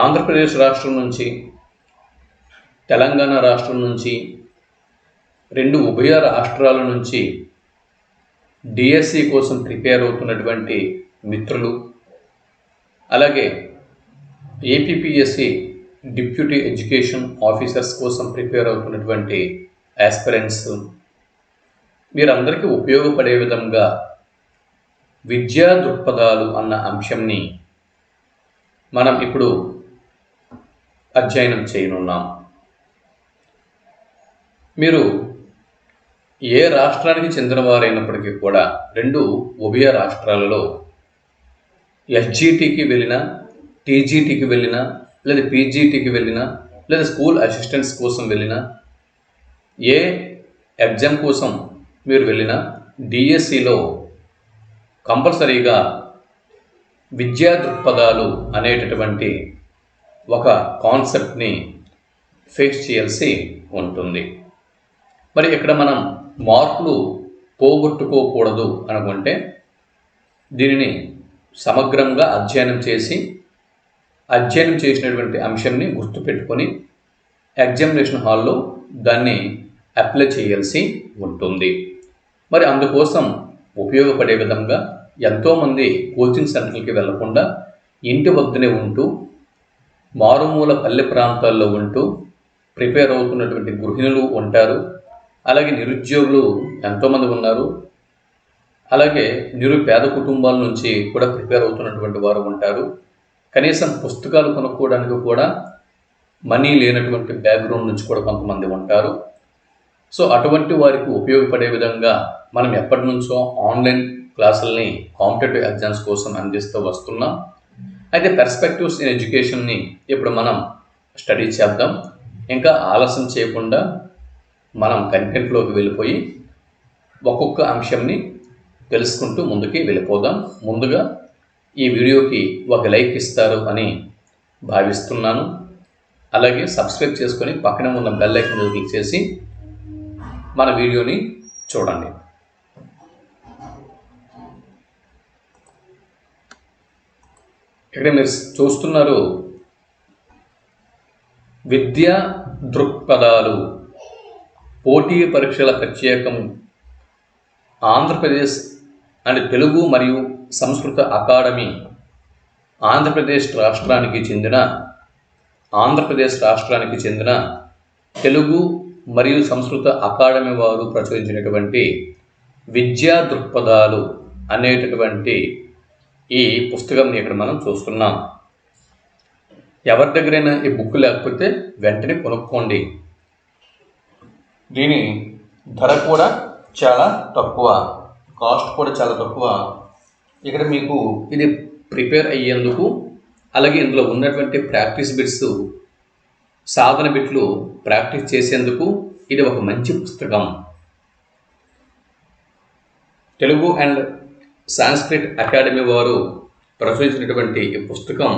ఆంధ్రప్రదేశ్ రాష్ట్రం నుంచి, తెలంగాణ రాష్ట్రం నుంచి, రెండు ఉభయ రాష్ట్రాల నుంచి డిఎస్సి కోసం ప్రిపేర్ అవుతున్నటువంటి మిత్రులు, అలాగే ఏపీపీఎస్సి డిప్యూటీ ఎడ్యుకేషన్ ఆఫీసర్స్ కోసం ప్రిపేర్ అవుతున్నటువంటి ఆస్పిరెంట్స్, వీరందరికీ ఉపయోగపడే విధంగా విద్యా దృక్పథాలు అన్న అంశంని మనం ఇప్పుడు అధ్యయనం చేయనున్నాం. మీరు ఏ రాష్ట్రానికి చెందిన వారైనప్పటికీ కూడా రెండు ఉభయ రాష్ట్రాలలో ఎస్జిటికి వెళ్ళినా, టీజీటీకి వెళ్ళినా, లేదా పీజీటీకి వెళ్ళినా, లేదా స్కూల్ అసిస్టెంట్స్ కోసం వెళ్ళినా, ఏ ఎగ్జామ్ కోసం మీరు వెళ్ళినా డిఎస్సిలో కంపల్సరీగా విద్యా దృక్పథాలు అనేటటువంటి ఒక కాన్సెప్ట్ని ఫేస్ చేయాల్సి ఉంటుంది. మరి ఇక్కడ మనం మార్కులు పోగొట్టుకోకూడదు అనుకుంటే దీనిని సమగ్రంగా అధ్యయనం చేసినటువంటి అంశంని గుర్తుపెట్టుకొని ఎగ్జామినేషన్ హాల్లో దాన్ని అప్లై చేయాల్సి ఉంటుంది. మరి అందుకోసం ఉపయోగపడే విధంగా ఎంతోమంది కోచింగ్ సెంటర్లకి వెళ్లకుండా ఇంటి వద్దనే ఉంటూ, మారుమూల పల్లె ప్రాంతాల్లో ఉంటూ ప్రిపేర్ అవుతున్నటువంటి గృహిణులు ఉంటారు. అలాగే నిరుద్యోగులు ఎంతోమంది ఉన్నారు. అలాగే నిరుపేద కుటుంబాల నుంచి కూడా ప్రిపేర్ అవుతున్నటువంటి వారు ఉంటారు. కనీసం పుస్తకాలు కొనుక్కోవడానికి కూడా మనీ లేనటువంటి బ్యాక్గ్రౌండ్ నుంచి కూడా కొంతమంది ఉంటారు. సో అటువంటి వారికి ఉపయోగపడే విధంగా మనం ఎప్పటి నుంచో ఆన్లైన్ క్లాసుల్ని కాంపిటేటివ్ ఎగ్జామ్స్ కోసం అందిస్తూ వస్తున్నాం. అయితే పర్స్పెక్టివ్స్ ఇన్ ఎడ్యుకేషన్ని ఇప్పుడు మనం స్టడీ చేద్దాం. ఇంకా ఆలస్యం చేయకుండా మనం కంటెంట్లోకి వెళ్ళిపోయి ఒక్కొక్క అంశంని తెలుసుకుంటూ ముందుకి వెళ్ళిపోదాం. ముందుగా ఈ వీడియోకి ఒక లైక్ ఇస్తారు అని భావిస్తున్నాను. అలాగే సబ్స్క్రైబ్ చేసుకొని పక్కన ఉన్న బెల్ ఐకాన్ క్లిక్ చేసి మన వీడియోని చూడండి. ఇక్కడ మీరు చూస్తున్నారు విద్యా దృక్పథాలు, పోటీ పరీక్షల ప్రత్యేకం, ఆంధ్రప్రదేశ్ అండ్ తెలుగు మరియు సంస్కృత అకాడమీ ఆంధ్రప్రదేశ్ రాష్ట్రానికి చెందిన తెలుగు మరియు సంస్కృత అకాడమీ వారు ప్రచురించినటువంటి విద్యా దృక్పథాలు అనేటటువంటి ఈ పుస్తకంని ఇక్కడ మనం చూస్తున్నాం. ఎవరి దగ్గరైనా ఈ బుక్ లేకపోతే వెంటనే కొనుక్కోండి. దీని ధర కూడా చాలా తక్కువ, కాస్ట్ కూడా చాలా తక్కువ. ఇక్కడ మీకు ఇది ప్రిపేర్ అయ్యేందుకు, అలాగే ఇందులో ఉన్నటువంటి ప్రాక్టీస్ బిట్స్, సాధన బిట్లు ప్రాక్టీస్ చేసేందుకు ఇది ఒక మంచి పుస్తకం. తెలుగు అండ్ సాంస్క్రిట్ అకాడమీ వారు ప్రచురించినటువంటి ఈ పుస్తకం,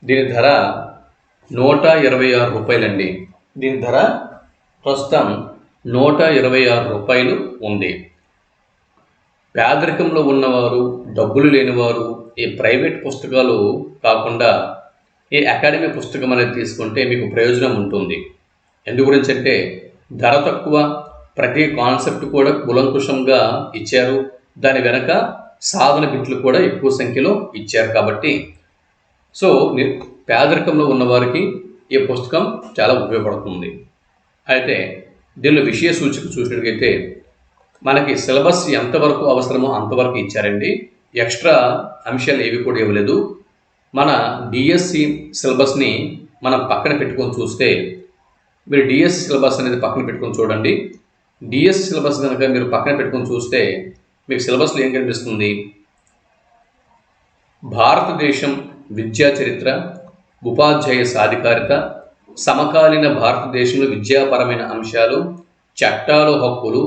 దీని ధర 126 రూపాయలండి. దీని ధర ప్రస్తుతం 126 రూపాయలు ఉంది. పేదరికంలో ఉన్నవారు, డబ్బులు లేనివారు ఈ ప్రైవేట్ పుస్తకాలు కాకుండా ఈ అకాడమీ పుస్తకం అనేది తీసుకుంటే మీకు ప్రయోజనం ఉంటుంది. ఎందు గురించి అంటే ధర తక్కువ, ప్రతి కాన్సెప్ట్ కూడా కులంకుషంగా ఇచ్చారు, దాని వెనక సాధన బిట్లు కూడా ఎక్కువ సంఖ్యలో ఇచ్చారు. కాబట్టి సో పేదరికంలో ఉన్నవారికి ఈ పుస్తకం చాలా ఉపయోగపడుతుంది. అయితే దీనిలో విషయ సూచిక చూసినట్లయితే మనకి సిలబస్ ఎంతవరకు అవసరమో అంతవరకు ఇచ్చారండి. ఎక్స్ట్రా అంశాలు ఏవి కూడా ఇవ్వలేదు. మన డిఎస్సి సిలబస్ని మనం పక్కన పెట్టుకొని చూస్తే, మీరు డిఎస్సి సిలబస్ అనేది పక్కన పెట్టుకొని చూడండి. డిఎస్సి సిలబస్ కనుక మీరు పక్కన పెట్టుకొని చూస్తే మీకు సిలబస్లో ఏం కనిపిస్తుంది? భారతదేశం విద్యా చరిత్ర, ఉపాధ్యాయ సాధికారిత, సమకాలీన భారతదేశంలో విద్యాపరమైన అంశాలు, చట్టాలు, హక్కులు,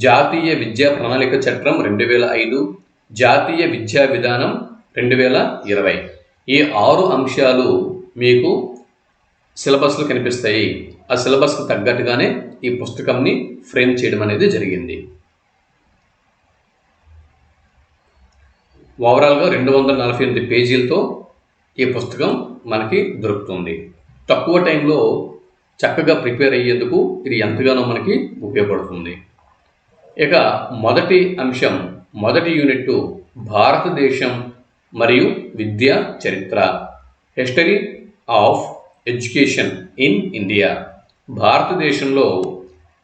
జాతీయ విద్యా ప్రణాళిక చట్టం 2005, జాతీయ విద్యా విధానం 2020, ఈ 6 అంశాలు మీకు సిలబస్లో కనిపిస్తాయి. ఆ సిలబస్కి తగ్గట్టుగానే ఈ పుస్తకంని ఫ్రేమ్ చేయడం అనేది జరిగింది. ఓవరాల్గా 248 పేజీలతో ఈ పుస్తకం మనకి దొరుకుతుంది. తక్కువ టైంలో చక్కగా ప్రిపేర్ అయ్యేందుకు ఇది ఎంతగానో మనకి ఉపయోగపడుతుంది. ఇక మొదటి అంశం, మొదటి యూనిట్ భారతదేశం మరియు విద్యా చరిత్ర, history of education in India. భారతదేశంలో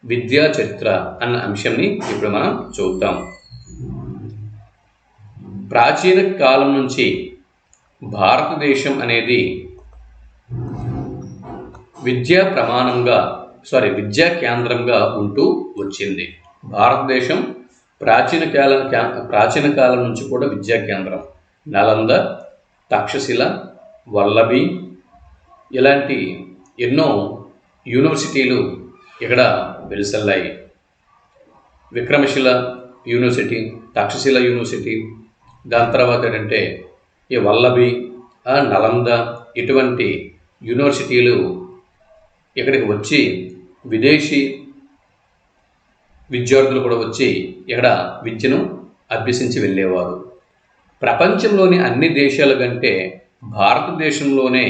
విద్యా చరిత్ర అన్న అంశంని ఇప్పుడు మనం చూద్దాం. ప్రాచీన కాలం నుంచి భారతదేశం అనేది విద్యా కేంద్రంగా ఉంటూ వచ్చింది. భారతదేశం ప్రాచీన కాలం నుంచి కూడా విద్యా కేంద్రం. నలంద, తక్షశిల, వల్లభి ఇలాంటి ఎన్నో యూనివర్సిటీలు ఇక్కడ వెలిసల్లాయి. విక్రమశిల యూనివర్సిటీ, తక్షశిల యూనివర్సిటీ, దాని తర్వాత ఏంటంటే ఈ వల్లభి, నలంద ఇటువంటి యూనివర్సిటీలు ఇక్కడికి వచ్చి విదేశీ విద్యార్థులు కూడా వచ్చి ఇక్కడ విద్యను అభ్యసించి వెళ్ళేవారు. ప్రపంచంలోని అన్ని దేశాల కంటే భారతదేశంలోనే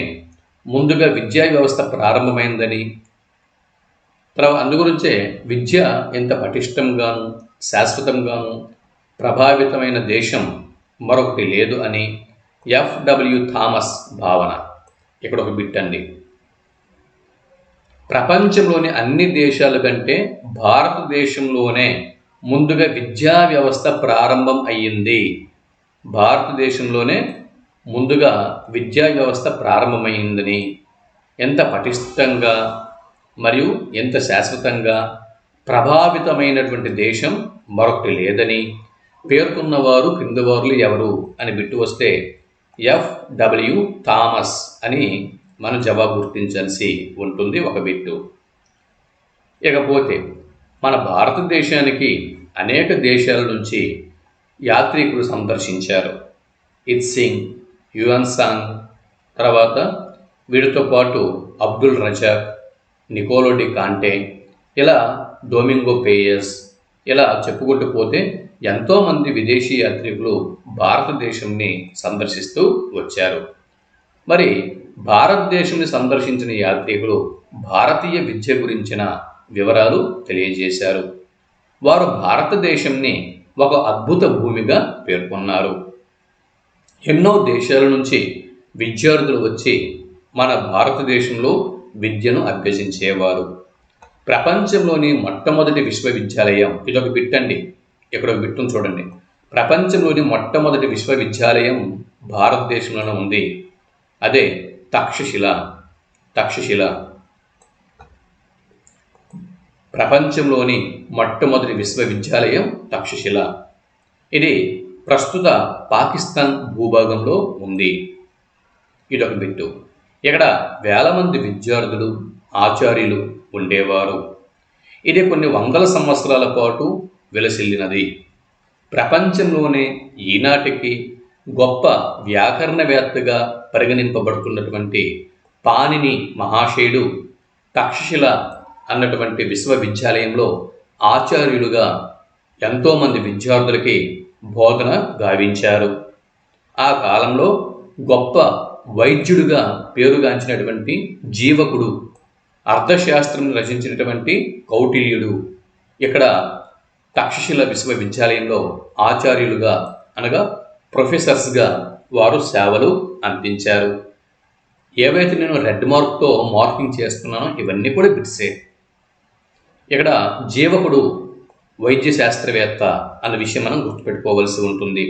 ముందుగా విద్యా వ్యవస్థ ప్రారంభమైందని, తర్వాత అందుగురించే విద్య ఎంత పటిష్టంగాను శాశ్వతంగాను ప్రభావితమైన దేశం మరొకటి లేదు అని ఎఫ్డబ్ల్యూ థామస్ భావన. ఇక్కడ ఒక బిట్ అండి. ప్రపంచంలోని అన్ని దేశాల కంటే భారతదేశంలోనే ముందుగా విద్యా వ్యవస్థ ప్రారంభం అయ్యింది. భారతదేశంలోనే ముందుగా విద్యా వ్యవస్థ ప్రారంభమైందని, ఎంత పటిష్టంగా మరియు ఎంత శాశ్వతంగా ప్రభావితమైనటువంటి దేశం మరొకటి లేదని పేర్కొన్నవారు క్రిందవారులు ఎవరు అని బిట్టు వస్తే ఎఫ్డబ్ల్యూ థామస్ అని మనం జవాబు గుర్తించాల్సి ఉంటుంది, ఒక బిట్టు. ఇకపోతే మన భారతదేశానికి అనేక దేశాల నుంచి యాత్రికులు సందర్శించారు. ఇత్సింగ్, యువన్సాంగ్, తర్వాత వీరితో పాటు అబ్దుల్ రజాక్, నికోలో డి కాంటే, ఇలా డొమింగో పేయస్, ఇలా చెప్పుకుంటూ పోతే ఎంతోమంది విదేశీ యాత్రికులు భారతదేశంని సందర్శిస్తూ వచ్చారు. మరి భారతదేశంని సందర్శించిన యాత్రికులు భారతీయ విద్య గురించిన వివరాలు తెలియజేశారు. వారు భారతదేశంని ఒక అద్భుత భూమిగా పేర్కొన్నారు. ఎన్నో దేశాల నుంచి విద్యార్థులు వచ్చి మన భారతదేశంలో విద్యను అభ్యసించేవారు. ప్రపంచంలోని మొట్టమొదటి విశ్వవిద్యాలయం, ఇదొక బిట్ అండి, ఇక్కడ ఒక బిట్టును చూడండి. ప్రపంచంలోని మొట్టమొదటి విశ్వవిద్యాలయం భారతదేశంలోనే ఉంది. అదే తక్షశిల. ప్రపంచంలోని మొట్టమొదటి విశ్వవిద్యాలయం తక్షశిల. ఇది ప్రస్తుత పాకిస్తాన్ భూభాగంలో ఉంది. ఇదొక బిట్టు. ఇక్కడ వేల మంది విద్యార్థులు, ఆచార్యులు ఉండేవారు. ఇది కొన్ని వందల సంవత్సరాల పాటు విలసిల్లినది. ప్రపంచంలోనే ఈనాటికి గొప్ప వ్యాకరణవేత్తగా పరిగణింపబడుతున్నటువంటి పాణిని మహాశయుడు తక్షశిల అన్నటువంటి విశ్వవిద్యాలయంలో ఆచార్యులుగా ఎంతోమంది విద్యార్థులకి బోధన గావించారు. ఆ కాలంలో గొప్ప వైద్యుడిగా పేరుగాంచినటువంటి జీవకుడు, అర్థశాస్త్రం రచించినటువంటి కౌటిల్యుడు ఇక్కడ తక్షశిల విశ్వవిద్యాలయంలో ఆచార్యులుగా అనగా ప్రొఫెసర్స్గా వారు సేవలు అందించారు. ఏవైతే నేను రెడ్ మార్క్తో మార్కింగ్ చేస్తున్నానో ఇవన్నీ కూడా బిట్సే. ఇక్కడ జీవకుడు వైద్య శాస్త్రవేత్త అన్న విషయం మనం గుర్తుపెట్టుకోవాల్సి ఉంటుంది.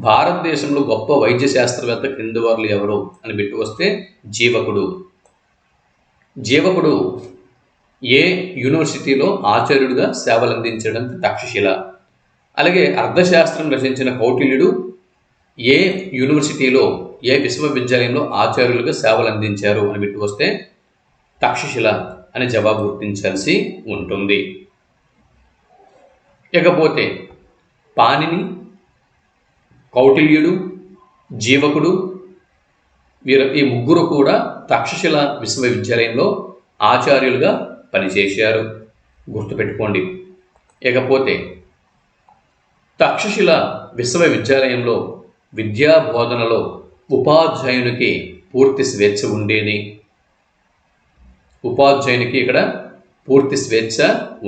భారతదేశంలో గొప్ప వైద్య శాస్త్రవేత్త క్రింది వారు ఎవరు అని బిట్టు వస్తే జీవకుడు ఏ యూనివర్సిటీలో ఆచార్యుడిగా సేవలు అందించడం తక్షశిల. అలాగే అర్థశాస్త్రం రచించిన కౌటిల్యుడు ఏ యూనివర్సిటీలో, ఏ విశ్వవిద్యాలయంలో ఆచార్యులుగా సేవలు అందించారు అని బిట్టు వస్తే తక్షశిల అని జవాబు గుర్తించాల్సి ఉంటుంది. ఇకపోతే పాణిని, కౌటిల్యుడు, జీవకుడు ఈ ముగ్గురు కూడా తక్షశిల విశ్వవిద్యాలయంలో ఆచార్యులుగా పనిచేశారు, గుర్తుపెట్టుకోండి. ఇకపోతే తక్షశిల విశ్వవిద్యాలయంలో విద్యా బోధనలో ఉపాధ్యాయునికి పూర్తి స్వేచ్ఛ ఉండేది. ఉపాధ్యాయునికి ఇక్కడ పూర్తి స్వేచ్ఛ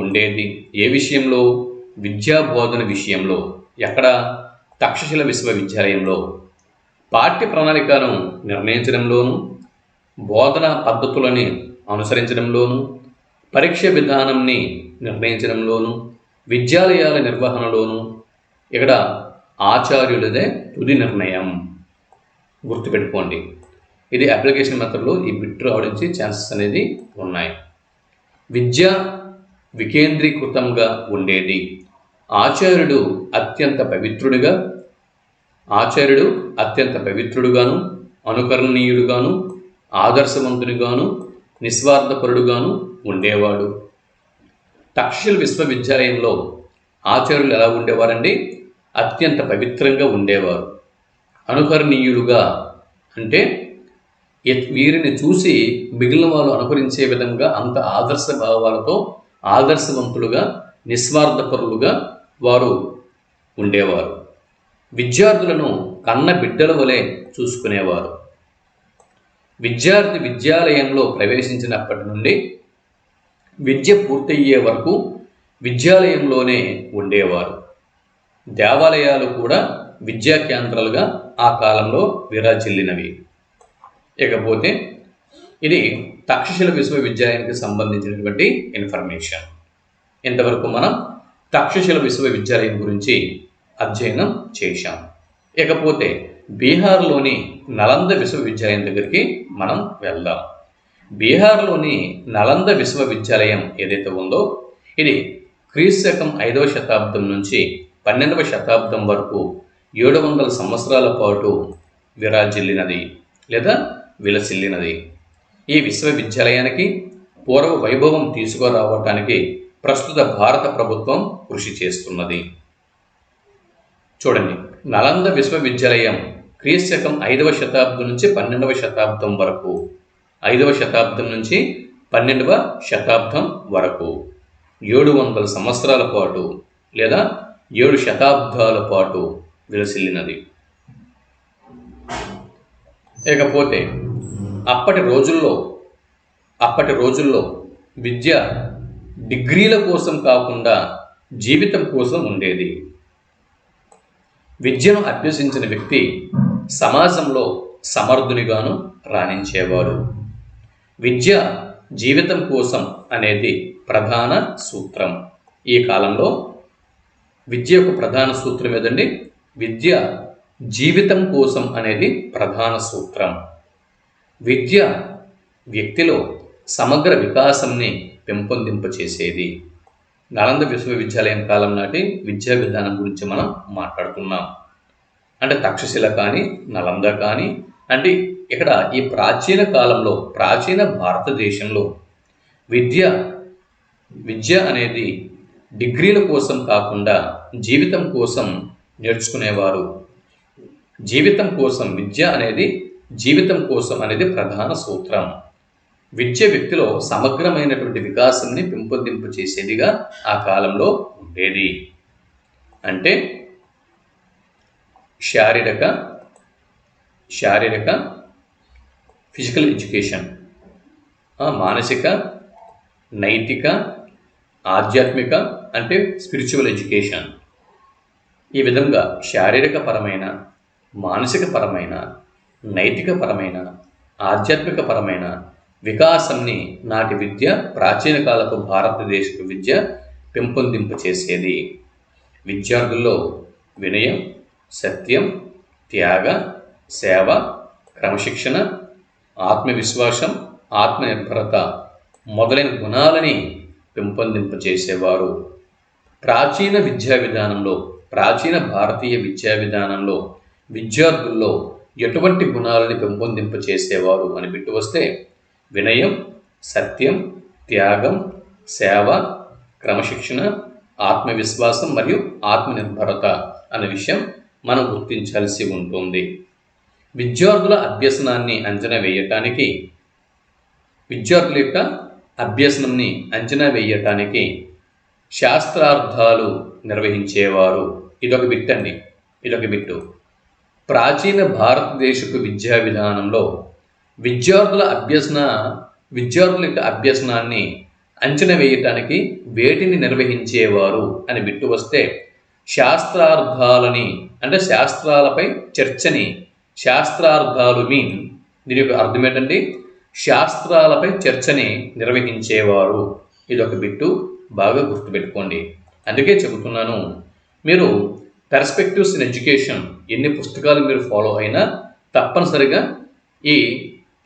ఉండేది. ఏ విషయంలో? విద్యా బోధన విషయంలో. ఎక్కడ? తక్షశిల విశ్వవిద్యాలయంలో. పాఠ్య ప్రణాళికను నిర్ణయించడంలోనూ, బోధనా పద్ధతులని అనుసరించడంలోనూ, పరీక్ష విధానాన్ని నిర్ణయించడంలోనూ, విద్యాలయాల నిర్వహణలోనూ ఇక్కడ ఆచార్యులదే తుది నిర్ణయం. గుర్తుపెట్టుకోండి. ఇది అప్లికేషన్ మెథడ్లో ఈ బిట్ రావడానికి ఛాన్సెస్ అనేది ఉన్నాయి. విద్య వికేంద్రీకృతంగా ఉండేది. ఆచార్యుడు అత్యంత పవిత్రుడుగాను, అనుకరణీయుడుగాను, ఆదర్శవంతునిగాను, నిస్వార్థపరుడుగాను ఉండేవాడు. తక్షశిల విశ్వవిద్యాలయంలో ఆచార్యులు ఎలా ఉండేవారండి? అత్యంత పవిత్రంగా ఉండేవారు. అనుకరణీయులుగా అంటే వీరిని చూసి మిగిలిన వాళ్ళు అనుకరించే విధంగా అంత ఆదర్శ భావాలతో ఆదర్శవంతులుగా, నిస్వార్థపరులుగా వారు ఉండేవారు. విద్యార్థులను కన్న బిడ్డల వలె చూసుకునేవారు. విద్యార్థి విద్యాలయంలో ప్రవేశించినప్పటి నుండి విద్య పూర్తయ్యే వరకు విద్యాలయంలోనే ఉండేవారు. దేవాలయాలు కూడా విద్యా కేంద్రాలుగా ఆ కాలంలో విరాజిల్లినవి. ఇకపోతే ఇది తక్షశిల విశ్వవిద్యాలయానికి సంబంధించినటువంటి ఇన్ఫర్మేషన్. ఇంతవరకు మనం తక్షశిల విశ్వవిద్యాలయం గురించి అధ్యయనం చేశాం. ఇకపోతే బీహార్లోని నలంద విశ్వవిద్యాలయం దగ్గరికి మనం వెళ్దాం. బీహార్లోని నలంద విశ్వవిద్యాలయం ఏదైతే ఉందో ఇది క్రీస్తు 5వ శతాబ్దం నుంచి 12వ శతాబ్దం వరకు 700 సంవత్సరాల పాటు విరాజిల్లినది లేదా విలసిల్లినది. ఈ విశ్వవిద్యాలయానికి పూర్వ వైభవం తీసుకురావటానికి ప్రస్తుత భారత ప్రభుత్వం కృషి చేస్తున్నది. చూడండి, నలంద విశ్వవిద్యాలయం క్రీస్తు 5వ శతాబ్దం నుంచి 12వ శతాబ్దం వరకు, 5వ శతాబ్దం నుంచి 12వ శతాబ్దం వరకు 700 సంవత్సరాల పాటు లేదా 7 శతాబ్దాల పాటు విలసిల్లినది. ఇకపోతే అప్పటి రోజుల్లో విద్య డిగ్రీల కోసం కాకుండా జీవితం కోసం ఉండేది. విద్యను అభ్యసించిన వ్యక్తి సమాజంలో సమర్థునిగాను రాణించేవాడు. విద్య జీవితం కోసం అనేది ప్రధాన సూత్రం. ఈ కాలంలో విద్య యొక్క ప్రధాన సూత్రం ఏదండి? విద్య జీవితం కోసం అనేది ప్రధాన సూత్రం. విద్య వ్యక్తిలో సమగ్ర వికాసాన్ని పెంపొందింపచేసేది. నలంద విశ్వవిద్యాలయం కాలం నాటి విద్యా విధానం గురించి మనం మాట్లాడుతున్నాం. అంటే తక్షశిల కానీ నలంద కానీ అంటే ఇక్కడ ఈ ప్రాచీన కాలంలో ప్రాచీన భారతదేశంలో విద్య అనేది డిగ్రీల కోసం కాకుండా జీవితం కోసం నేర్చుకునేవారు. విద్య అనేది జీవితం కోసం అనేది ప్రధాన సూత్రం. విద్య వ్యక్తిలో సమగ్రమైనటువంటి వికాసాన్ని పెంపొందింపు చేసేదిగా ఆ కాలంలో ఉండేది. అంటే శారీరక ఫిజికల్ ఎడ్యుకేషన్, మానసిక, నైతిక, ఆధ్యాత్మిక అంటే స్పిరిచువల్ ఎడ్యుకేషన్. ఈ విధంగా శారీరకపరమైన, మానసికపరమైన, నైతికపరమైన, ఆధ్యాత్మికపరమైన వికాసాన్ని నాటి విద్య ప్రాచీన కాలపు భారతదేశ విద్య పెంపొందింపు చేసేది. విద్యార్థుల్లో వినయం, సత్యం, త్యాగ, సేవ, క్రమశిక్షణ, ఆత్మవిశ్వాసం, ఆత్మనిర్భరత మొదలైన గుణాలని పెంపొందింపచేసేవారు. ప్రాచీన భారతీయ విద్యా విధానంలో విద్యార్థుల్లో ఎటువంటి గుణాలని పెంపొందింపచేసేవారు అని బిట్టు వస్తే వినయం, సత్యం, త్యాగం, సేవ, క్రమశిక్షణ, ఆత్మవిశ్వాసం మరియు ఆత్మనిర్భరత అనే విషయం మనం గుర్తించాల్సి ఉంటుంది. విద్యార్థుల అభ్యసనాన్ని అంచనా వేయటానికి శాస్త్రార్థాలు నిర్వహించేవారు. ఇదొక బిట్టు. ప్రాచీన భారతదేశపు విద్యా విధానంలో విద్యార్థుల యొక్క అభ్యసనాన్ని అంచనా వేయటానికి వేటిని నిర్వహించేవారు అని బిట్టు వస్తే శాస్త్రార్థాలని, అంటే శాస్త్రాలపై చర్చని, శాస్త్రార్థాలు మీన్ దీని యొక్క అర్థం ఏంటండి, శాస్త్రాలపై చర్చని నిర్వహించేవారు. ఇదొక బిట్టు, బాగా గుర్తుపెట్టుకోండి. అందుకే చెబుతున్నాను, మీరు పర్స్పెక్టివ్స్ ఇన్ ఎడ్యుకేషన్ ఎన్ని పుస్తకాలు మీరు ఫాలో అయినా తప్పనిసరిగా ఈ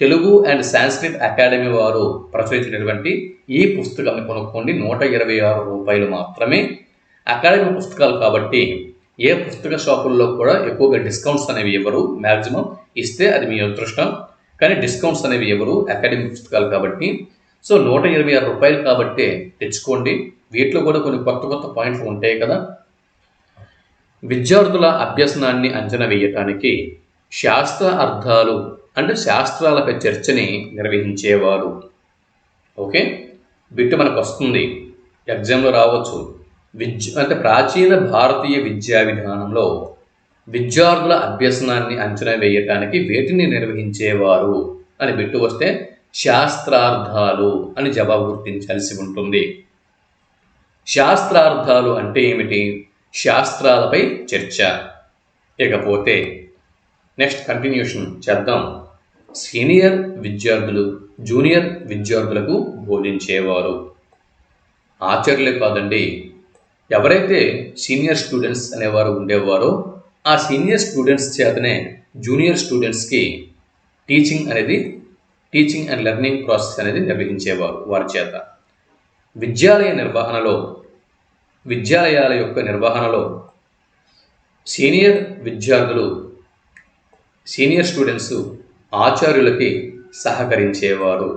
తెలుగు అండ్ సాంస్క్రిట్ అకాడమీ వారు ప్రచురించినటువంటి ఈ పుస్తకాన్ని కొనుక్కోండి. 126 రూపాయలు మాత్రమే. అకాడమీ పుస్తకాలు కాబట్టి ఏ పుస్తక షాపుల్లో కూడా ఎక్కువగా డిస్కౌంట్స్ అనేవి ఇవ్వరు. మ్యాక్సిమం ఇస్తే అది మీ అదృష్టం, కానీ డిస్కౌంట్స్ అనేవి ఇవ్వరు అకాడమీ పుస్తకాలు కాబట్టి. సో 126 రూపాయలు కాబట్టి తెచ్చుకోండి. వీటిలో కూడా కొన్ని కొత్త కొత్త పాయింట్లు ఉంటాయి కదా. విద్యార్థుల అభ్యసనాన్ని అంచనా వేయటానికి శాస్త్ర అర్థాలు, అంటే శాస్త్రాలపై చర్చని నిర్వహించేవారు. ఓకే, బిట్టు మనకు వస్తుంది, ఎగ్జామ్లో రావచ్చు. అంటే ప్రాచీన భారతీయ విద్యా విధానంలో విద్యార్థుల అభ్యసనాన్ని అంచనా వేయటానికి వేటిని నిర్వహించేవారు అని బిట్టు వస్తే శాస్త్రార్థాలు అని జవాబు గుర్తించాల్సి ఉంటుంది. శాస్త్రార్థాలు అంటే ఏమిటి? శాస్త్రాలపై చర్చ. ఇకపోతే నెక్స్ట్ కంటిన్యూషన్ చేద్దాం. సీనియర్ విద్యార్థులు జూనియర్ విద్యార్థులకు బోధించేవారు. ఆచార్యులే కాదండి, ఎవరైతే సీనియర్ స్టూడెంట్స్ అనేవారు ఉండేవారో ఆ సీనియర్ స్టూడెంట్స్ చేతనే జూనియర్ స్టూడెంట్స్కి టీచింగ్ అండ్ లెర్నింగ్ ప్రాసెస్ అనేది నిర్వహించేవారు వారి చేత. విద్యాలయాల యొక్క నిర్వహణలో సీనియర్ స్టూడెంట్స్ ఆచార్యులకి సహకరించేవారు.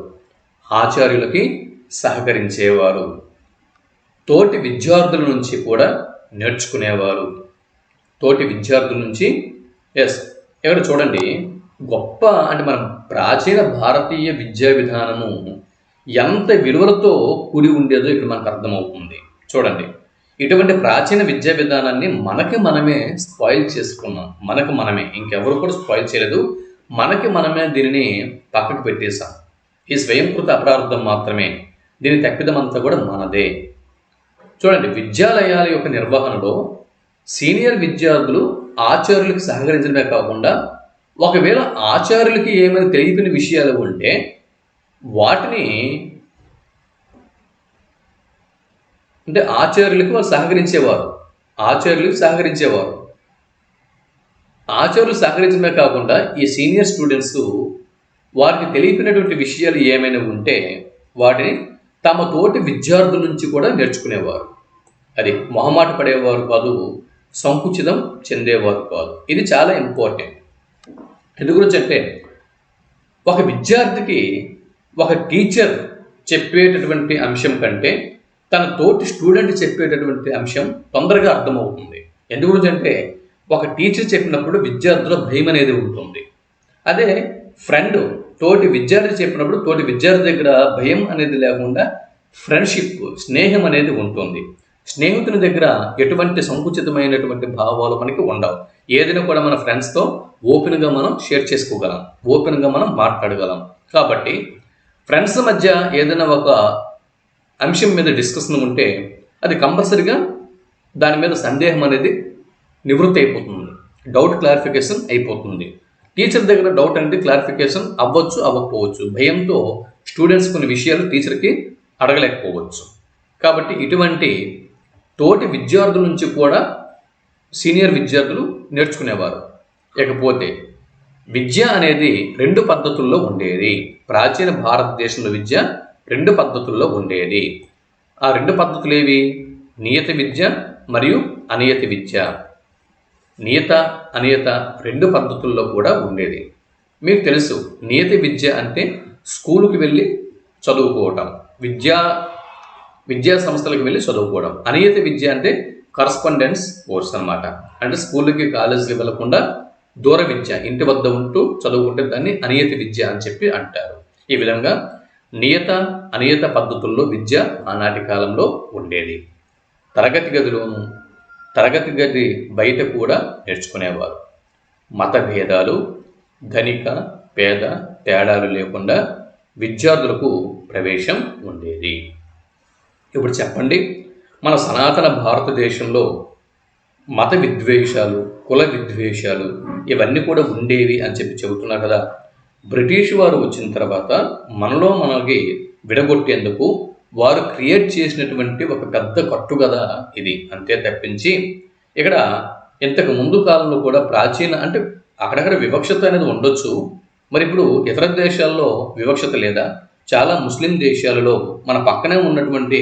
తోటి విద్యార్థుల నుంచి కూడా నేర్చుకునేవారు. ఇక్కడ చూడండి, గొప్ప అంటే మన ప్రాచీన భారతీయ విద్యా విధానము ఎంత విలువలతో కూడి ఉండేదో ఇక్కడ మనకు అర్థమవుతుంది. చూడండి, ఇటువంటి ప్రాచీన విద్యా విధానాన్ని మనకి మనమే స్పాయిల్ చేసుకున్నాం. ఇంకెవరు కూడా స్పాయిల్ చేయలేదు. మనకి మనమే దీనిని పక్కకు పెట్టేశాం. ఈ స్వయంకృత అపరాధం మాత్రమే, దీని తప్పిదమంతా కూడా మనదే. చూడండి, విద్యాలయాల యొక్క నిర్వహణలో సీనియర్ విద్యార్థులు ఆచార్యులకు సహకరించడమే కాకుండా ఒకవేళ ఆచార్యులకి ఏమైనా తెలియని విషయాలు ఉంటే వాటిని అంటే ఆచార్యులకు వాళ్ళు సహకరించేవారు. ఆచార్యులు సహకరించడమే కాకుండా ఈ సీనియర్ స్టూడెంట్స్ వారికి తెలియనటువంటి విషయాలు ఏమైనా ఉంటే వాటిని తమ తోటి విద్యార్థుల నుంచి కూడా నేర్చుకునేవారు. అది మొహమాట పడేవారు కాదు, సంకుచితం చెందేవారు కాదు. ఇది చాలా ఇంపార్టెంట్. ఎందు గురించి అంటే ఒక విద్యార్థికి ఒక టీచర్ చెప్పేటటువంటి అంశం కంటే తన తోటి స్టూడెంట్ చెప్పేటటువంటి అంశం తొందరగా అర్థమవుతుంది. ఎందు గురించి అంటే ఒక టీచర్ చెప్పినప్పుడు విద్యార్థుల భయం అనేది ఉంటుంది. అదే ఫ్రెండ్ తోటి విద్యార్థి చెప్పినప్పుడు తోటి విద్యార్థి దగ్గర భయం అనేది లేకుండా ఫ్రెండ్షిప్, స్నేహం అనేది ఉంటుంది. స్నేహితుని దగ్గర ఎటువంటి సంకుచితమైనటువంటి భావాలు మనకి ఉండవు. ఏదైనా కూడా మన ఫ్రెండ్స్తో ఓపెన్గా మనం షేర్ చేసుకోగలం, ఓపెన్గా మనం మాట్లాడగలం. కాబట్టి ఫ్రెండ్స్ మధ్య ఏదైనా ఒక అంశం మీద డిస్కషన్ ఉంటే అది కంపల్సరిగా దాని మీద సందేహం అనేది నివృత్తి అయిపోతుంది, డౌట్ క్లారిఫికేషన్ అయిపోతుంది. టీచర్ దగ్గర డౌట్ అంటే క్లారిఫికేషన్ అవ్వచ్చు, అవ్వకపోవచ్చు. భయంతో స్టూడెంట్స్ కొన్ని విషయాలు టీచర్కి అడగలేకపోవచ్చు. కాబట్టి ఇటువంటి తోటి విద్యార్థుల నుంచి కూడా సీనియర్ విద్యార్థులు నేర్చుకునేవారు. ఇకపోతే విద్య అనేది 2 పద్ధతుల్లో ఉండేది. ప్రాచీన భారతదేశంలో విద్య 2 పద్ధతుల్లో ఉండేది. ఆ 2 పద్ధతులు ఏవి? నియత విద్య మరియు అనియత విద్య. నియత అనియత 2 పద్ధతుల్లో కూడా ఉండేది. మీకు తెలుసు, నియత విద్య అంటే స్కూలుకి వెళ్ళి చదువుకోవటం, విద్యా సంస్థలకు వెళ్ళి చదువుకోవడం. అనియత విద్య అంటే కరస్పాండెన్స్ కోర్స్ అన్నమాట. అంటే స్కూళ్ళకి కాలేజీకి వెళ్లకుండా దూర విద్య, ఇంటి వద్ద ఉంటూ చదువుకుంటే దాన్ని అనియత విద్య అని చెప్పి అంటారు. ఈ విధంగా నియత అనియత పద్ధతుల్లో విద్య ఆనాటి కాలంలో ఉండేది. తరగతి గది బయట కూడా నేర్చుకునేవారు. మత భేదాలు, ధనిక పేద తేడాలు లేకుండా విద్యార్థులకు ప్రవేశం ఉండేది. ఇప్పుడు చెప్పండి, మన సనాతన భారతదేశంలో మత విద్వేషాలు, కుల విద్వేషాలు ఇవన్నీ కూడా ఉండేవి అని చెబుతున్నారు కదా. బ్రిటిష్ వారు వచ్చిన తర్వాత మనకి విడగొట్టేందుకు వారు క్రియేట్ చేసినటువంటి ఒక పెద్ద కట్టుకథ ఇది, అంతే తప్పించి ఇక్కడ ఇంతకు ముందు కాలంలో కూడా ప్రాచీన అంటే అక్కడక్కడ వివక్షత అనేది ఉండొచ్చు. మరి ఇప్పుడు ఇతర దేశాల్లో వివక్షత లేదా? చాలా ముస్లిం దేశాలలో, మన పక్కనే ఉన్నటువంటి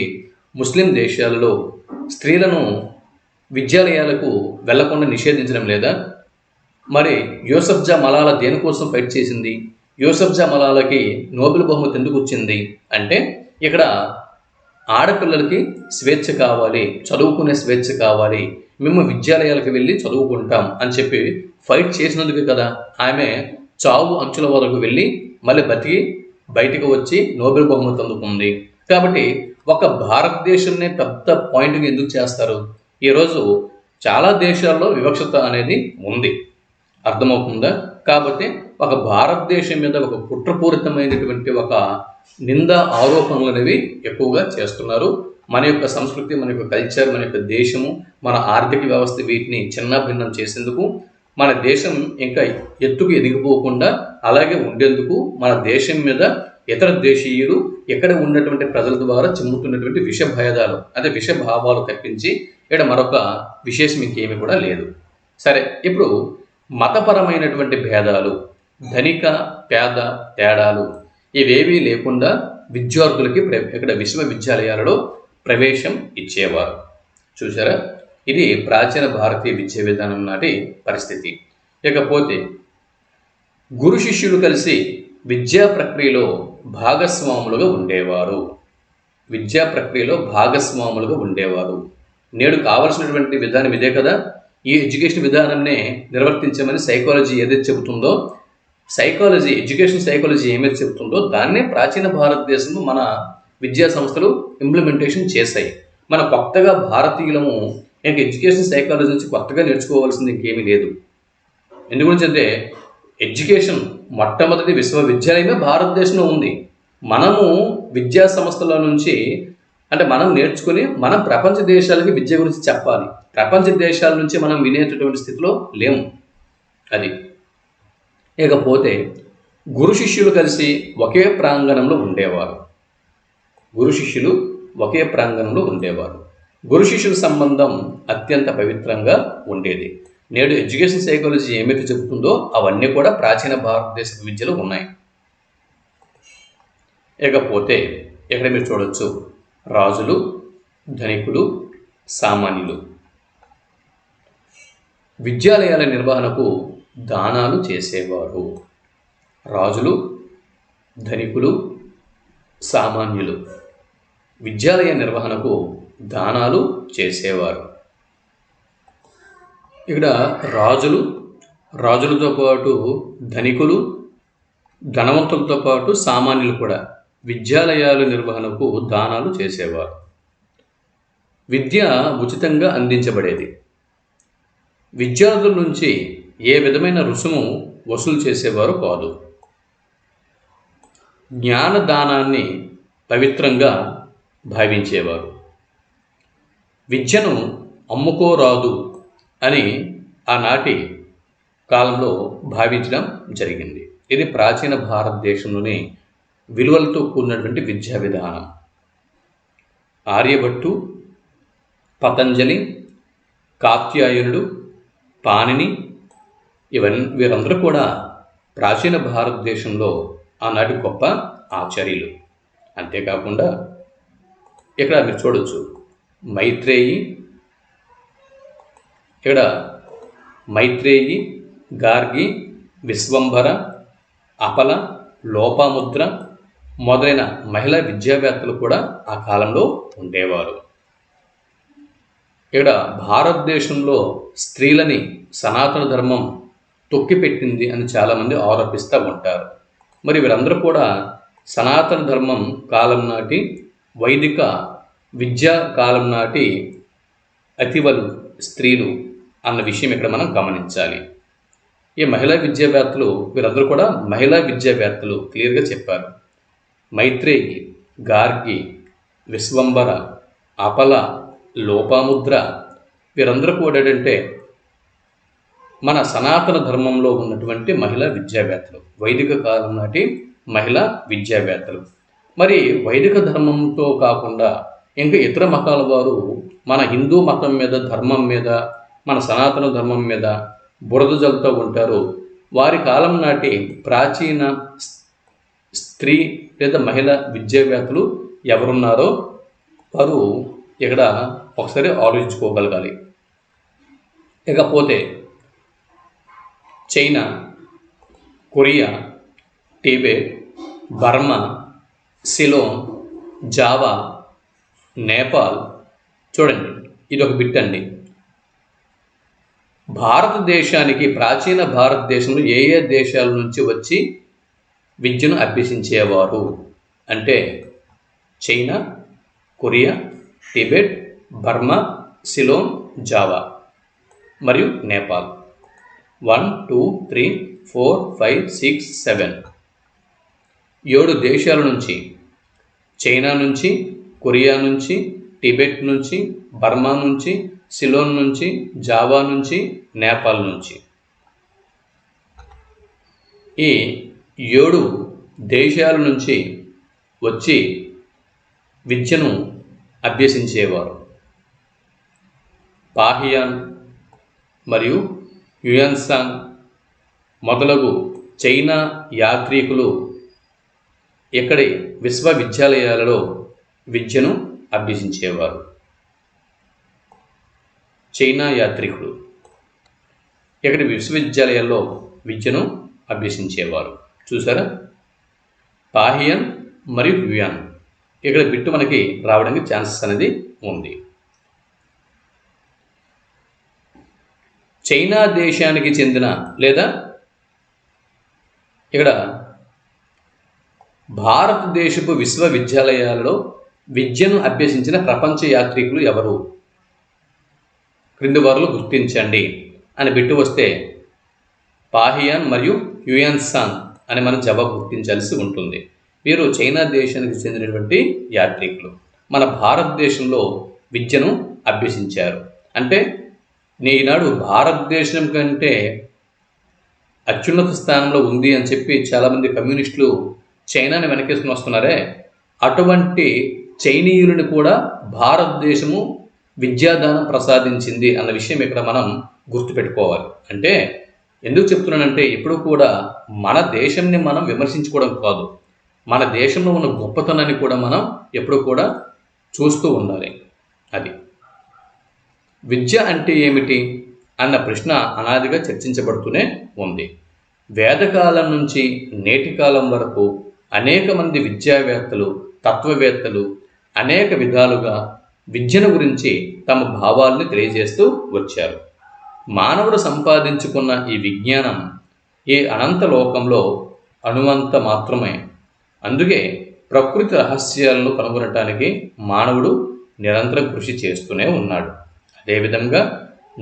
ముస్లిం దేశాలలో స్త్రీలను విద్యాలయాలకు వెళ్లకుండా నిషేధించడం లేదా? మరి యూసఫ్జా మలాలా దేనికోసం ఫైట్ చేసింది? యూసఫ్జా మలాలాకి నోబెల్ బహుమతి ఎందుకు వచ్చింది అంటే ఇక్కడ ఆడపిల్లలకి స్వేచ్ఛ కావాలి, చదువుకునే స్వేచ్ఛ కావాలి, మేము విద్యాలయాలకు వెళ్ళి చదువుకుంటాం అని చెప్పి ఫైట్ చేసినందుకు కదా ఆమె చావు అంచుల వరకు వెళ్ళి మళ్ళీ బతికి బయటకు వచ్చి నోబెల్ బహుమతి అందుకుంది. కాబట్టి ఒక భారతదేశంనే పెద్ద పాయింట్గా ఎందుకు చేస్తారు? ఈరోజు చాలా దేశాల్లో వివక్షత అనేది ఉంది, అర్థమవుతుందా? కాబట్టి ఒక భారతదేశం మీద ఒక కుట్రపూరితమైనటువంటి ఒక నింద ఆరోపణలు అనేవి ఎక్కువగా చేస్తున్నారు. మన యొక్క సంస్కృతి, మన యొక్క కల్చర్, మన యొక్క దేశము, మన ఆర్థిక వ్యవస్థ వీటిని చిన్నాభిన్నం చేసేందుకు, మన దేశం ఇంకా ఎత్తుకు ఎదిగిపోకుండా అలాగే ఉండేందుకు మన దేశం మీద ఇతర దేశీయులు ఇక్కడ ఉన్నటువంటి ప్రజల ద్వారా చిమ్ముతున్నటువంటి విష భేదాలు, అదే విష భావాలు తప్పించి ఇక్కడ మరొక విశేషం ఇంకేమీ కూడా లేదు. సరే, ఇప్పుడు మతపరమైనటువంటి భేదాలు, ధనిక పేద తేడాలు ఇవేవీ లేకుండా విద్యార్థులకి ఇక్కడ విశ్వవిద్యాలయాలలో ప్రవేశం ఇచ్చేవారు. చూసారా, ఇది ప్రాచీన భారతీయ విద్యా విధానం నాటి పరిస్థితి. ఇకపోతే గురు శిష్యులు కలిసి విద్యా ప్రక్రియలో భాగస్వాములుగా ఉండేవారు. విద్యా ప్రక్రియలో భాగస్వాములుగా ఉండేవారు. నేడు కావలసినటువంటి విధానం ఇదే కదా. ఈ ఎడ్యుకేషన్ విధానాన్ని నిర్వర్తించమని సైకాలజీ ఏదైతే చెబుతుందో, ఎడ్యుకేషన్ సైకాలజీ ఏమైతే చెబుతుందో దాన్నే ప్రాచీన భారతదేశంలో మన విద్యా సంస్థలు ఇంప్లిమెంటేషన్ చేశాయి. మన కొత్తగా భారతీయులము ఇంక ఎడ్యుకేషన్ సైకాలజీ నుంచి కొత్తగా నేర్చుకోవాల్సింది ఇంకేమీ లేదు. ఎందుగురించి అంటే ఎడ్యుకేషన్ మొట్టమొదటి విశ్వవిద్యాలయమే భారతదేశంలో ఉంది. మనము విద్యా సంస్థల నుంచి అంటే మనం నేర్చుకుని మనం ప్రపంచ దేశాలకి విద్య గురించి చెప్పాలి. ప్రపంచ దేశాల నుంచి మనం వినేటటువంటి స్థితిలో లేము. అది ఇకపోతే గురు శిష్యులు కలిసి ఒకే ప్రాంగణంలో ఉండేవారు. గురు శిష్యుల సంబంధం అత్యంత పవిత్రంగా ఉండేది. నేడు ఎడ్యుకేషన్ సైకాలజీ ఏమైతే చెబుతుందో అవన్నీ కూడా ప్రాచీన భారతదేశ విద్యలో ఉన్నాయి. ఇకపోతే ఇక్కడ మీరు చూడొచ్చు, రాజులు, ధనికులు, సామాన్యులు విద్యాలయాల నిర్వహణకు దానాలు చేసేవారు. రాజులు, ధనికులు, సామాన్యులు విద్యాలయ నిర్వహణకు దానాలు చేసేవారు. ఇక్కడ రాజులతో పాటు ధనికులు, ధనవంతులతో పాటు సామాన్యులు కూడా విద్యాలయాల నిర్వహణకు దానాలు చేసేవారు. విద్య ఉచితంగా అందించబడేది. విద్యార్థుల నుంచి ఏ విధమైన రుసుము వసూలు చేసేవారు కాదు. జ్ఞానదానాన్ని పవిత్రంగా భావించేవారు. విద్యను అమ్ముకోరాదు అని ఆనాటి కాలంలో భావించడం జరిగింది. ఇది ప్రాచీన భారతదేశంలోని విలువలతో కూడినటువంటి విద్యా విధానం. ఆర్యభట్టు, పతంజలి, కాత్యాయనుడు, పాణిని వీరందరూ కూడా ప్రాచీన భారతదేశంలో ఆనాటి గొప్ప ఆచార్యులు. అంతేకాకుండా ఇక్కడ మీరు చూడొచ్చు, మైత్రేయి, గార్గి, విశ్వంభర, అపల, లోపాముద్ర మొదలైన మహిళా విద్యావేత్తలు కూడా ఆ కాలంలో ఉండేవారు. ఇక్కడ భారతదేశంలో స్త్రీలని సనాతన ధర్మం తొక్కిపెట్టింది అని చాలామంది ఆరోపిస్తూ ఉంటారు. మరి వీరందరూ కూడా సనాతన ధర్మం కాలం నాటి, వైదిక విద్యా కాలం నాటి అతివలు స్త్రీలు అన్న విషయం ఇక్కడ మనం గమనించాలి. ఈ మహిళా విద్యావేత్తలు వీరందరూ కూడా మహిళా విద్యావేత్తలు క్లియర్గా చెప్పారు. మైత్రేయి, గార్గి, విశ్వంబర, అపల, లోపాముద్ర వీరందరూ కూడా ఏంటంటే మన సనాతన ధర్మంలో ఉన్నటువంటి మహిళా విద్యావేత్తలు, వైదిక కాలం నాటి మహిళా విద్యావేత్తలు. మరి వైదిక ధర్మంతో కాకుండా ఇంకా ఇతర మతాల వారు మన హిందూ మతం మీద, ధర్మం మీద, మన సనాతన ధర్మం మీద బురద జల్లుతూ ఉంటారు. వారి కాలం నాటి ప్రాచీన స్త్రీ లేదా మహిళా విద్యావేత్తలు ఎవరున్నారో వారు ఇక్కడ ఒకసారి ఆలోచించుకోగలగాలి. ఇకపోతే China, Korea, Tibet, Burma, Ceylon, Java, Nepal. చూడండి, ఇది ఒక బిట్ అండి. భారతదేశానికి, ప్రాచీన భారతదేశంలో ఏ ఏ దేశాల నుంచి వచ్చి విద్యను అభ్యసించేవారు అంటే China, Korea, Tibet, Burma, Ceylon, Java మరియు నేపాల్. 1 2 3 4 5 6 7 7 దేశాల నుంచి, చైనా నుంచి, కొరియా నుంచి, టిబెట్ నుంచి, బర్మా నుంచి, సిలోన్ నుంచి, జావా నుంచి, నేపాల్ నుంచి ఈ 7 దేశాల నుంచి వచ్చి విద్యను అభ్యసించేవారు. పాహియాన్ మరియు హ్యూయన్సాంగ్ మొదలగు చైనా యాత్రికులు ఇక్కడి విశ్వవిద్యాలయాలలో విద్యను అభ్యసించేవారు. చైనా యాత్రికులు ఇక్కడి విశ్వవిద్యాలయాల్లో విద్యను అభ్యసించేవారు. చూసారా, పాహియన్ మరియు హ్యూయాన్. ఇక్కడ బిట్టు మనకి రావడానికి ఛాన్సెస్ అనేది ఉంది. చైనా దేశానికి చెందిన లేదా ఇక్కడ భారతదేశపు విశ్వవిద్యాలయాలలో విద్యను అభ్యసించిన ప్రపంచ యాత్రికులు ఎవరు? క్రింది వారిలో గుర్తించండి అని బిట్టు వస్తే పాహియాన్ మరియు హ్యూయన్సాంగ్ అని మనం జవాబు గుర్తించాల్సి ఉంటుంది. వీరు చైనా దేశానికి చెందినటువంటి యాత్రికులు మన భారతదేశంలో విద్యను అభ్యసించారు. అంటే ఈనాడు భారతదేశం కంటే అత్యున్నత స్థానంలో ఉంది అని చెప్పి చాలామంది కమ్యూనిస్టులు చైనాని వెనకేసుకుని వస్తున్నారే, అటువంటి చైనీయులను కూడా భారతదేశము విద్యాదానం ప్రసాదించింది అన్న విషయం ఇక్కడ మనం గుర్తుపెట్టుకోవాలి. అంటే ఎందుకు చెప్తున్నానంటే ఎప్పుడు కూడా మన దేశంని మనం విమర్శించుకోవడం కాదు, మన దేశంలో ఉన్న గొప్పతనాన్ని కూడా మనం ఎప్పుడు కూడా చూస్తూ ఉండాలి. అది విద్య అంటే ఏమిటి అన్న ప్రశ్న అనాదిగా చర్చించబడుతూనే ఉంది. వేదకాలం నుంచి నేటి కాలం వరకు అనేక మంది విద్యావేత్తలు, తత్వవేత్తలు అనేక విధాలుగా విద్యను గురించి తమ భావాల్ని తెలియజేస్తూ వచ్చారు. మానవుడు సంపాదించుకున్న ఈ విజ్ఞానం ఈ అనంత లోకంలో అణువంత మాత్రమే. అందుకే ప్రకృతి రహస్యాలను కనుగొనటానికి మానవుడు నిరంతరం కృషి చేస్తూనే ఉన్నాడు. అదేవిధంగా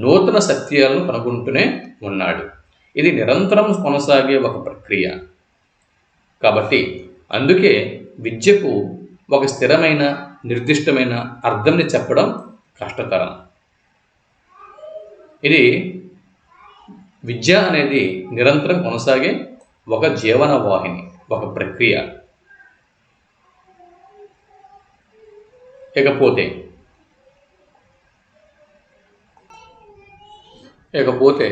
నూతన సత్యాలను కనుగొంటూనే ఉన్నాడు. ఇది నిరంతరం కొనసాగే ఒక ప్రక్రియ. కాబట్టి అందుకే విద్యకు ఒక స్థిరమైన నిర్దిష్టమైన అర్థంని చెప్పడం కష్టతరం. ఇది విద్య అనేది నిరంతరం కొనసాగే ఒక జీవన వాహిని, ఒక ప్రక్రియ. ఇకపోతే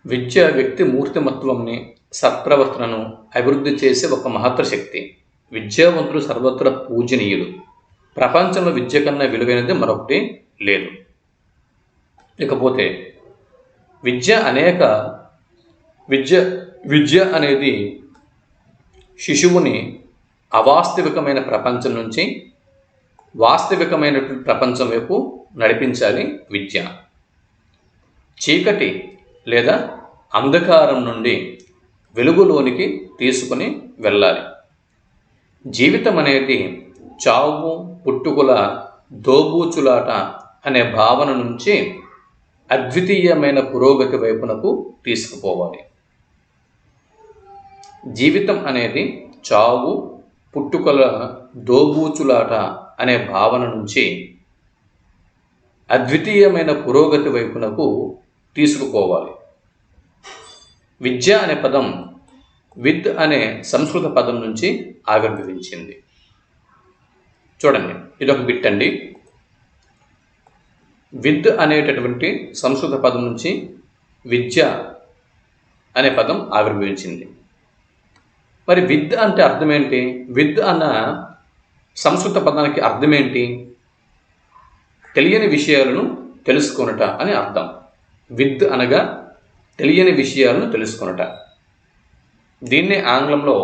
విద్య వ్యక్తి మూర్తిమత్వంని, సత్ప్రవర్తనను అభివృద్ధి చేసే ఒక మహత్తర శక్తి. విద్యావంతులు సర్వత్రా పూజనీయులు. ప్రపంచంలో విద్య కన్నా విలువైనది మరొకటి లేదు. ఇకపోతే విద్య అనేది శిశువుని అవాస్తవికమైన ప్రపంచం నుంచి వాస్తవికమైనటువంటి ప్రపంచం వైపు నడిపించాలి. విద్య చీకటి లేదా అంధకారం నుండి వెలుగులోనికి తీసుకుని వెళ్ళాలి. జీవితం అనేది చావు పుట్టుకుల దోబూచులాట అనే భావన నుంచి అద్వితీయమైన పురోగతి వైపునకు తీసుకుపోవాలి. జీవితం అనేది చావు పుట్టుకల దోబూచులాట అనే భావన నుంచి అద్వితీయమైన పురోగతి వైపునకు తీసుకుపోవాలి. విద్య అనే పదం విద్ అనే సంస్కృత పదం నుంచి ఆవిర్భవించింది. చూడండి, ఇదొక బిట్ అండి. విద్ అనేటటువంటి సంస్కృత పదం నుంచి విద్య అనే పదం ఆవిర్భవించింది. మరి విద్ అంటే అర్థం ఏంటి? విద్ అన్న సంస్కృత పదానికి అర్థం ఏంటి? తెలియని విషయాలను తెలుసుకొనుట అని అర్థం. విద్ అనగా తెలియని విషయాలను తెలుసుకొనుట. దీన్నే ఆంగ్లంలో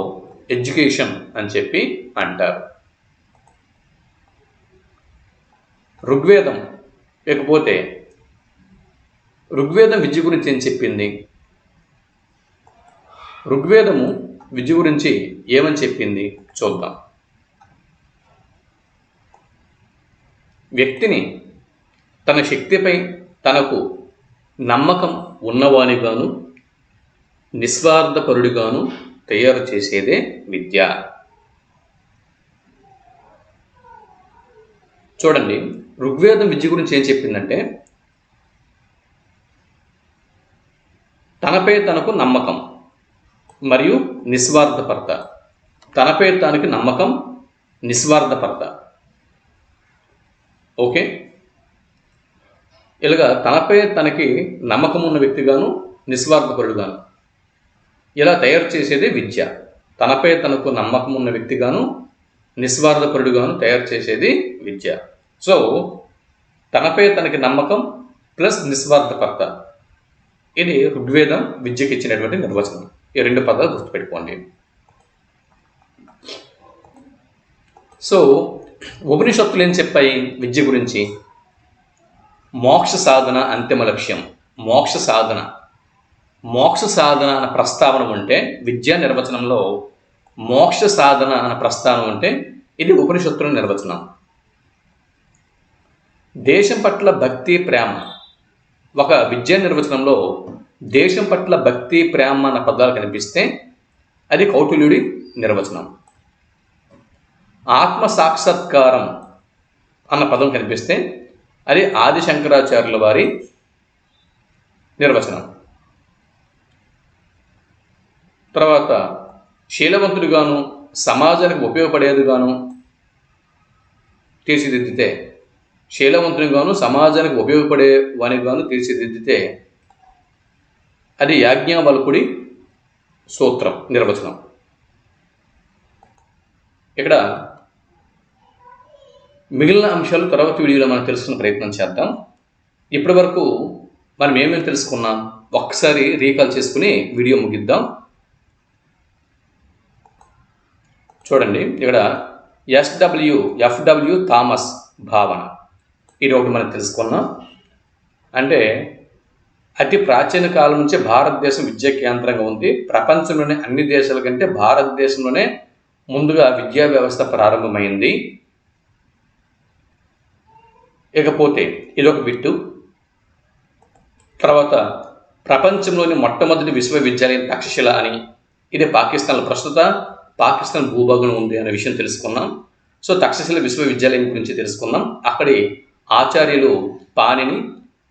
ఎడ్యుకేషన్ అని చెప్పి అంటారు. ఋగ్వేదం, లేకపోతే ఋగ్వేదం విద్య గురించి ఏం చెప్పింది? ఋగ్వేదము విద్య గురించి ఏమని చెప్పింది చూద్దాం. వ్యక్తిని తన శక్తిపై తనకు నమ్మకం ఉన్నవానిగాను నిస్వార్థపరుడిగాను తయారు చేసేదే విద్య. చూడండి, ఋగ్వేదం విద్య గురించి ఏం చెప్పిందంటే, తనపై తనకు నమ్మకం మరియు నిస్వార్థపరత. తనపై తనకి నమ్మకం, నిస్వార్థపరత. ఓకే, ఇలాగా తనపై తనకి నమ్మకం ఉన్న వ్యక్తిగాను నిస్వార్థపరుడుగాను ఇలా తయారు చేసేదే విద్య. తనపై తనకు నమ్మకం ఉన్న వ్యక్తిగాను నిస్వార్థపరుడుగాను తయారు చేసేది విద్య. సో తనపై తనకి నమ్మకం ప్లస్ నిస్వార్థపరత, ఇది ఋగ్వేదం విద్యకి ఇచ్చినటువంటి నిర్వచనం. ఈ రెండు పదాలు గుర్తుపెట్టుకోండి. సో ఉపనిషత్తులు ఏం చెప్పాయి విద్య గురించి? మోక్ష సాధన అంతిమ లక్ష్యం. మోక్ష సాధన అన్న ప్రస్తావన ఉంటే, విద్యా నిర్వచనంలో మోక్ష సాధన అన్న ప్రస్తావన ఉంటే ఇది ఉపనిషత్తుల నిర్వచనం. దేశం పట్ల భక్తి ప్రేమ, ఒక విద్యా నిర్వచనంలో దేశం పట్ల భక్తి ప్రేమ అన్న పదాలు కనిపిస్తే అది కౌటిల్యుడి నిర్వచనం. ఆత్మ సాక్షాత్కారం అన్న పదం కనిపిస్తే అది ఆది శంకరాచార్యుల వారి నిర్వచనం. తర్వాత శీలవంతుడిగాను సమాజానికి ఉపయోగపడేదిగాను తీర్చిదిద్దితే, శీలవంతునిగాను సమాజానికి ఉపయోగపడే వానిగాను తీర్చిదిద్దితే అది యాజ్ఞవల్కుడి సూత్రం నిర్వచనం. ఇక్కడ మిగిలిన అంశాలు తర్వాత వీడియోలో మనం తెలుసుకునే ప్రయత్నం చేద్దాం. ఇప్పటి వరకు మనం ఏమేమి తెలుసుకున్నాం ఒక్కసారి రీకాల్ చేసుకుని వీడియో ముగిద్దాం. చూడండి, ఇక్కడ ఎఫ్డబ్ల్యూ థామస్ భావన, ఇది ఒకటి మనం తెలుసుకున్నాం. అంటే అతి ప్రాచీన కాలం నుంచి భారతదేశం విద్యా కేంద్రంగా ఉంది. ప్రపంచంలోనే అన్ని దేశాల కంటే భారతదేశంలోనే ముందుగా విద్యా వ్యవస్థ ప్రారంభమైంది. ఇకపోతే ఇదొక బిట్టు. తర్వాత ప్రపంచంలోని మొట్టమొదటి విశ్వవిద్యాలయం తక్షశిల అని, ఇది పాకిస్తాన్లో ప్రస్తుత పాకిస్తాన్ భూభాగంలో ఉంది అనే విషయం తెలుసుకున్నాం. సో తక్షశిల విశ్వవిద్యాలయం గురించి తెలుసుకున్నాం. అక్కడి ఆచార్యులు పాణిని,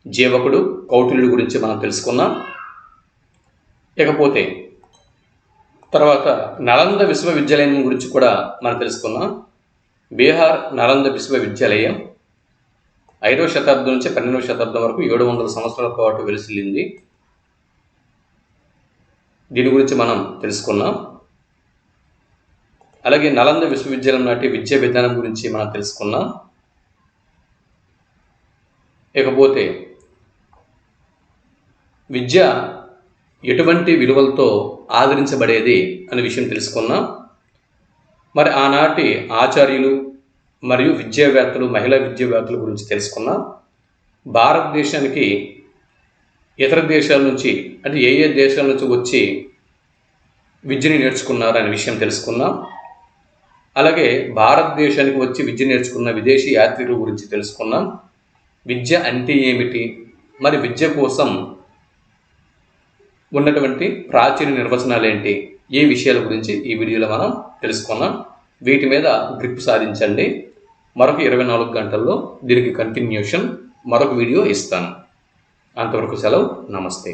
జీవకుడు, కౌటిల్యుడి గురించి మనం తెలుసుకున్నాం. ఇకపోతే తర్వాత నలంద విశ్వవిద్యాలయం గురించి కూడా మనం తెలుసుకున్నాం. బీహార్ నలంద విశ్వవిద్యాలయం 5వ శతాబ్దం నుంచి 12వ శతాబ్దం వరకు 700 సంవత్సరాల పాటు వెలిసిల్లింది. దీని గురించి మనం తెలుసుకున్నాం. అలాగే నలంద విశ్వవిద్యాలయం నాటి విద్యా విధానం గురించి మనం తెలుసుకున్నాం. ఇకపోతే విద్య ఎటువంటి విలువలతో ఆదరించబడేది అనే విషయం తెలుసుకున్నాం. మరి ఆనాటి ఆచార్యులు మరియు విద్యావేత్తలు, మహిళా విద్యావేత్తల గురించి తెలుసుకున్నాం. భారతదేశానికి ఇతర దేశాల నుంచి, అంటే ఏ దేశాల నుంచి వచ్చి విద్యని నేర్చుకున్నారు అనే విషయం తెలుసుకున్నాం. అలాగే భారతదేశానికి వచ్చి విద్య నేర్చుకున్న విదేశీ యాత్రికుల గురించి తెలుసుకున్నాం. విద్య అంటే ఏమిటి, మరి విద్య కోసం ఉన్నటువంటి ప్రాచీన నిర్వచనాలు ఏంటి, ఈ విషయాల గురించి ఈ వీడియోలో మనం తెలుసుకున్నాం. వీటి మీద గ్రిప్ సాధించండి. మరొక 24 గంటల్లో దీనికి కంటిన్యూషన్ మరొక వీడియో ఇస్తాను. అంతవరకు సెలవు. నమస్తే.